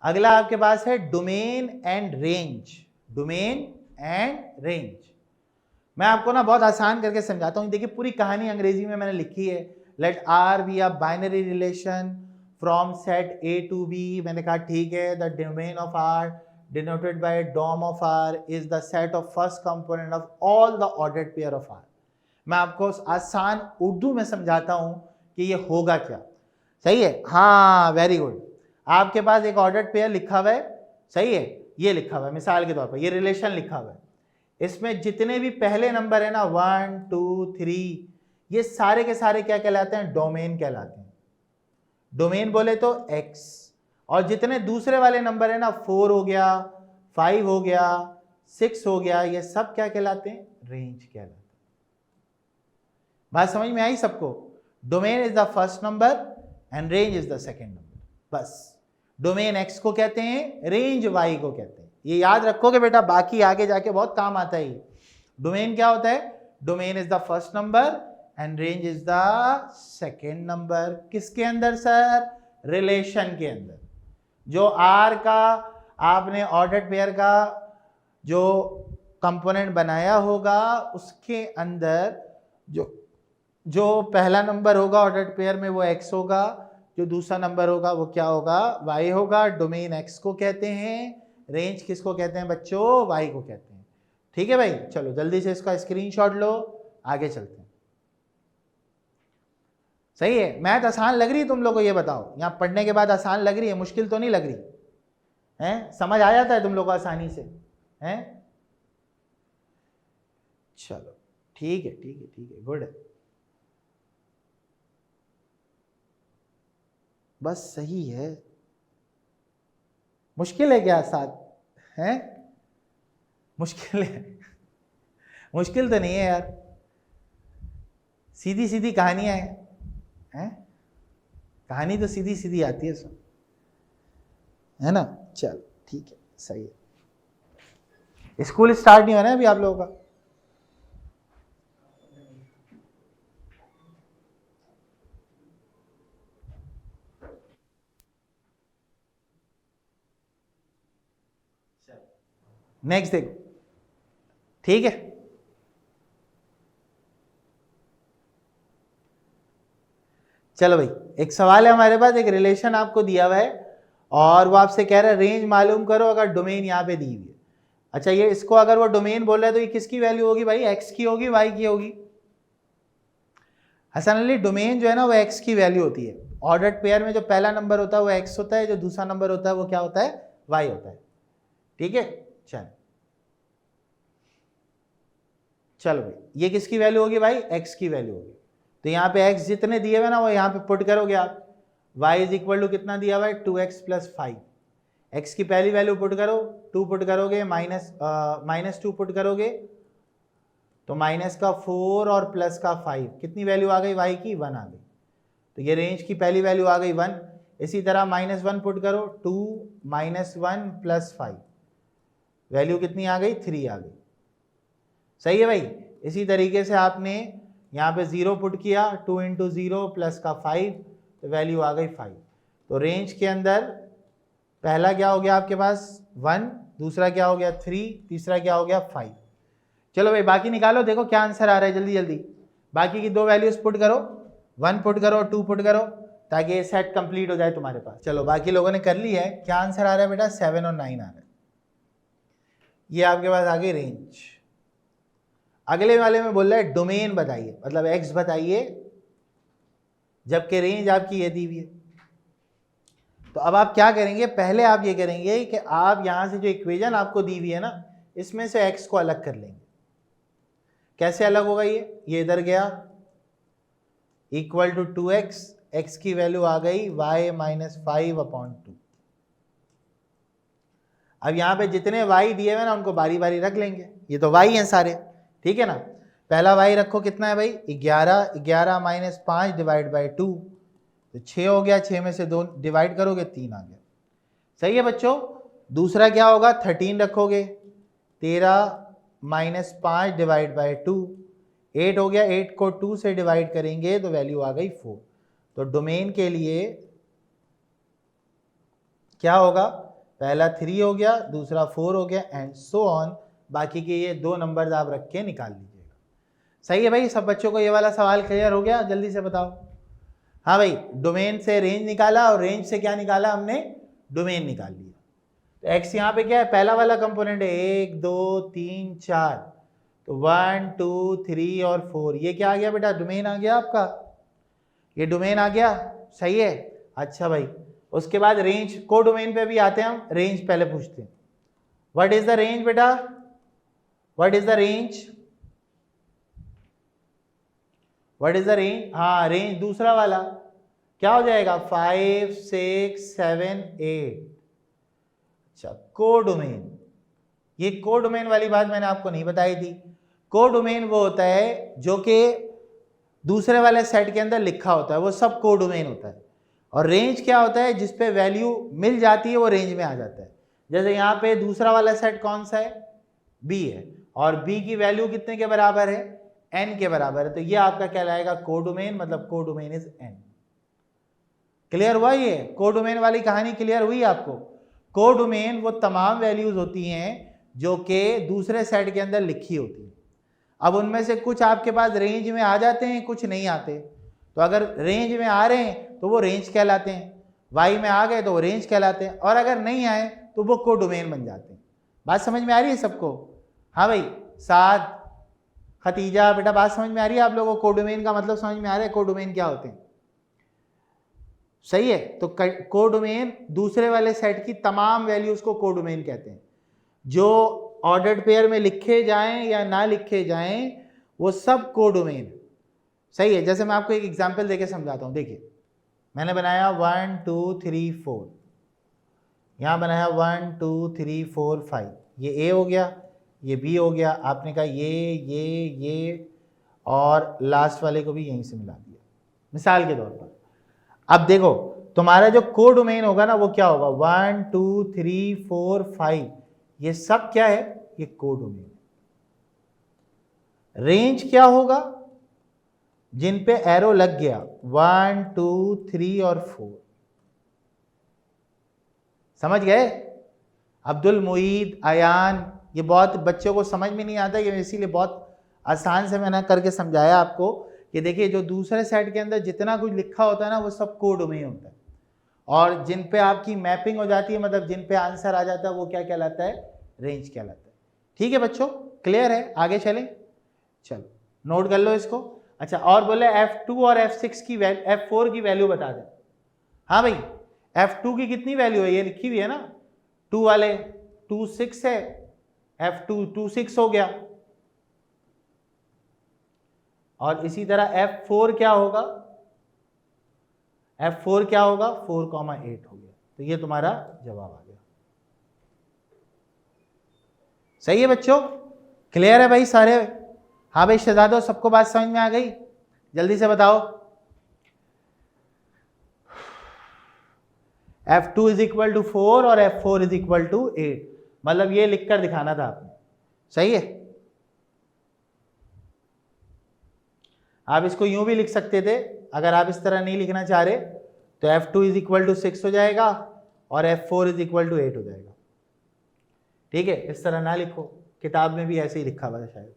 अगला आपके पास है domain and range. Domain and range मैं आपको ना बहुत आसान करके समझाता हूँ। देखिए पूरी कहानी अंग्रेजी में मैंने लिखी है। Let R be a binary relation from set A to B. मैंने कहा ठीक है, the domain of R denoted by dom of R is the set of first component of all the ordered pair of R. मैं आपको आसान उर्दू में समझाता हूं कि ये होगा क्या। सही है, हाँ वेरी गुड। आपके पास एक ऑर्डर्ड पेयर लिखा हुआ है, सही है, ये लिखा हुआ है मिसाल के तौर पर, ये रिलेशन लिखा हुआ है। इसमें जितने भी पहले नंबर है ना 1 2 3, ये सारे के सारे क्या कहलाते हैं? डोमेन कहलाते हैं। डोमेन बोले तो x। और जितने दूसरे वाले नंबर है ना 4 हो गया, 5 हो गया, 6 हो गया, ये सब क्या कहलाते हैं? रेंज कहलाते हैं। बात समझ में आई सबको? Domain is the first number and range is the second number. बस डोमेन x को कहते हैं, रेंज y को कहते हैं। ये याद रखोगे बेटा, बाकी आगे जाके बहुत काम आता है। डोमेन क्या होता है? Domain is the first number and range is the second number. किसके अंदर सर? रिलेशन के अंदर। जो आर का आपने ऑर्डर्ड पेयर का जो कंपोनेंट बनाया होगा उसके अंदर जो पहला नंबर होगा ऑर्डर्ड पेयर में वो x होगा, जो दूसरा नंबर होगा वो क्या होगा? y होगा। डोमेन x को कहते हैं, रेंज किसको कहते हैं बच्चों? y को कहते हैं। ठीक है भाई, चलो जल्दी से इसका स्क्रीनशॉट लो, आगे चलते हैं। सही है, मैथ आसान लग रही है तुम लोग को? ये बताओ, यहाँ पढ़ने के बाद आसान लग रही है? मुश्किल तो नहीं लग रही है? समझ आ जाता है तुम लोग को आसानी से? हैं? चलो ठीक है, ठीक है, ठीक है, गुड है, बस सही है। मुश्किल है क्या साथ? हैं? मुश्किल है? मुश्किल तो नहीं है यार, सीधी सीधी कहानियां हैं। कहानी तो सीधी सीधी आती है सब, है ना? चल ठीक है, सही है। स्कूल स्टार्ट नहीं होना है अभी आप लोगों का? नेक्स्ट देखो, ठीक है। चलो भाई, एक सवाल है हमारे पास। एक रिलेशन आपको दिया हुआ है और वो आपसे कह रहा है रेंज मालूम करो अगर डोमेन यहाँ पे दी हुई है। अच्छा, ये इसको अगर वो डोमेन बोल रहा है तो ये किसकी वैल्यू होगी भाई? एक्स की होगी, वाई की होगी? हसन अली, डोमेन जो है ना वो एक्स की वैल्यू होती है। ऑर्डर्ड पेयर में जो पहला नंबर होता है वो एक्स होता है, जो दूसरा नंबर होता है वो क्या होता है? वाई होता है। ठीक है, चलो भाई, ये किसकी वैल्यू होगी भाई? एक्स की वैल्यू होगी। तो यहाँ पे x जितने दिए हुए ना वो यहाँ पे पुट करोगे आप। y इज इक्वल टू कितना दिया हुआ है? 2x plus 5। x की पहली वैल्यू पुट करो, 2 पुट करोगे, माइनस 2 पुट करोगे तो माइनस का 4 और प्लस का 5, कितनी वैल्यू आ गई y की? 1 आ गई। तो ये रेंज की पहली वैल्यू आ गई 1। इसी तरह -1 पुट करो, 2 -1 प्लस 5, वैल्यू कितनी आ गई? 3 आ गई। सही है भाई। इसी तरीके से आपने यहाँ पे 0 पुट किया, 2 इंटू 0 प्लस का 5, तो वैल्यू आ गई 5। तो रेंज के अंदर पहला क्या हो गया आपके पास? 1, दूसरा क्या हो गया? 3, तीसरा क्या हो गया? 5। चलो भाई बाकी निकालो, देखो क्या आंसर आ रहा है, जल्दी जल्दी बाकी की दो वैल्यूज पुट करो, 1 पुट करो, 2 पुट करो, ताकि ये सेट कंप्लीट हो जाए तुम्हारे पास। चलो बाकी लोगों ने कर ली है। क्या आंसर आ रहा है बेटा? 7 और 9 आ रहा है। ये आपके पास आ गई रेंज। अगले वाले में बोल रहा है डोमेन बताइए, मतलब एक्स बताइए, जबकि रेंज आपकी ये दी हुई है। तो अब आप क्या करेंगे? पहले आप ये करेंगे कि आप यहां से जो इक्वेशन आपको दी हुई है ना, इसमें से एक्स को अलग कर लेंगे। कैसे अलग होगा? ये इधर गया, इक्वल टू 2x, एक्स की वैल्यू आ गई y माइनस 5/2। अब यहां पे जितने y दिए हुए ना उनको बारी बारी रख लेंगे। ये तो y हैं सारे, ठीक है ना? पहला y रखो, कितना है भाई? 11, 11 माइनस 5 डिवाइड बाई 2, तो 6 हो गया, 6 में से 2 डिवाइड करोगे 3 आ गया। सही है बच्चों। दूसरा क्या होगा? 13 रखोगे, 13 माइनस 5 डिवाइड बाई 2, 8 हो गया, 8 को 2 से डिवाइड करेंगे तो वैल्यू आ गई 4। तो डोमेन के लिए क्या होगा? पहला 3 हो गया, दूसरा 4 हो गया एंड सो ऑन। बाकी के ये 2 नंबर्स आप रख के निकाल लीजिएगा। सही है भाई, सब बच्चों को ये वाला सवाल क्लियर हो गया? जल्दी से बताओ। हाँ भाई, डोमेन से रेंज निकाला और रेंज से क्या निकाला हमने? डोमेन निकाल लिया। तो एक्स यहाँ पे क्या है? पहला वाला कंपोनेंट है, 1 2 3 4, तो 1 2 3 और 4, ये क्या आ गया बेटा? डोमेन आ गया आपका, ये डोमेन आ गया। सही है। अच्छा भाई, उसके बाद रेंज, को डोमेन पे भी आते हैं हम, रेंज पहले पूछते हैं। व्हाट इज द रेंज बेटा? What is the range? What is the range? हाँ, रेंज दूसरा वाला क्या हो जाएगा? 5 6 7 8। अच्छा, कोडोमेन, ये कोडोमेन वाली बात मैंने आपको नहीं बताई थी। कोडोमेन वो होता है जो कि दूसरे वाले सेट के अंदर लिखा होता है, वो सब कोडोमेन होता है। और रेंज क्या होता है? जिस पे वैल्यू मिल जाती है वो रेंज में आ जाता है। जैसे यहाँ पे दूसरा वाला सेट कौन सा है? बी है, और बी की वैल्यू कितने के बराबर है? एन के बराबर है, तो ये आपका कहलाएगा कोडोमेन, मतलब कोडोमेन इज एन। क्लियर हुआ? ये कोडोमेन वाली कहानी क्लियर हुई आपको? कोडोमेन वो तमाम वैल्यूज होती हैं जो कि दूसरे सेट के अंदर लिखी होती है। अब उनमें से कुछ आपके पास रेंज में आ जाते हैं, कुछ नहीं आते। तो अगर रेंज में आ रहे हैं तो वो रेंज कहलाते हैं, वाई में आ गए तो वो रेंज कहलाते हैं, और अगर नहीं आए तो वो कोडोमेन बन जाते हैं। बात समझ में आ रही है सबको? हाँ भाई, साथ खतीजा बेटा, बात समझ में आ रही है आप लोगों को? कोडोमेन का मतलब समझ में आ रहा है? कोडोमेन क्या होते हैं? सही है। तो कोडोमेन दूसरे वाले सेट की तमाम वैल्यूज को कोडोमेन कहते हैं। जो ऑर्डर्ड पेयर में लिखे जाएं या ना लिखे जाएं, वो सब कोडोमेन। सही है। जैसे मैं आपको एक एग्जांपल देके समझाता हूं। देखिए, मैंने बनाया 1 2 3 4, यहां बनाया 1 2 3 4 5, ये ए हो गया, ये बी हो गया। आपने कहा ये और लास्ट वाले को भी यहीं से मिला दिया, मिसाल के तौर पर। अब देखो, तुम्हारा जो कोडोमेन होगा ना, वो क्या होगा? 1 2 3 4 5, ये सब क्या है? ये कोडोमेन। रेंज क्या होगा? जिन पे एरो लग गया 1 2 3 और 4। समझ गए? अब्दुल मुईद, अयान, ये बहुत बच्चों को समझ में नहीं आता, ये इसीलिए बहुत आसान से मैंने करके समझाया आपको कि देखिए, जो दूसरे सेट के अंदर जितना कुछ लिखा होता है ना, वो सब कोडोमेन होता है। और जिन पे आपकी मैपिंग हो जाती है, मतलब जिन पे आंसर आ जाता है, वो क्या कहलाता है? रेंज कहलाता है। ठीक है बच्चों, क्लियर है? आगे चलें? चलो नोट कर लो इसको। अच्छा, और बोले F2 और F6 की F4 की वैल्यू बता दें। हाँ भाई, F2 की कितनी वैल्यू है? ये लिखी हुई है ना, 2 वाले 2 6 है, F2 2 6 हो गया। और इसी तरह F4 क्या होगा? F4 क्या होगा? 4,8 हो गया। तो ये तुम्हारा जवाब आ गया। सही है बच्चों? क्लियर है भाई सारे? हाँ भाई शहजादो, सबको बात समझ में आ गई? जल्दी से बताओ। F2 इज इक्वल टू 4 और F4 इज इक्वल टू 8, मतलब ये लिखकर दिखाना था आपने। सही है? आप इसको यूं भी लिख सकते थे, अगर आप इस तरह नहीं लिखना चाह रहे तो F2 इज इक्वल टू 6 हो जाएगा और F4 इज इक्वल टू 8 हो जाएगा। ठीक है, इस तरह ना लिखो, किताब में भी ऐसे ही लिखा हुआ है शायद।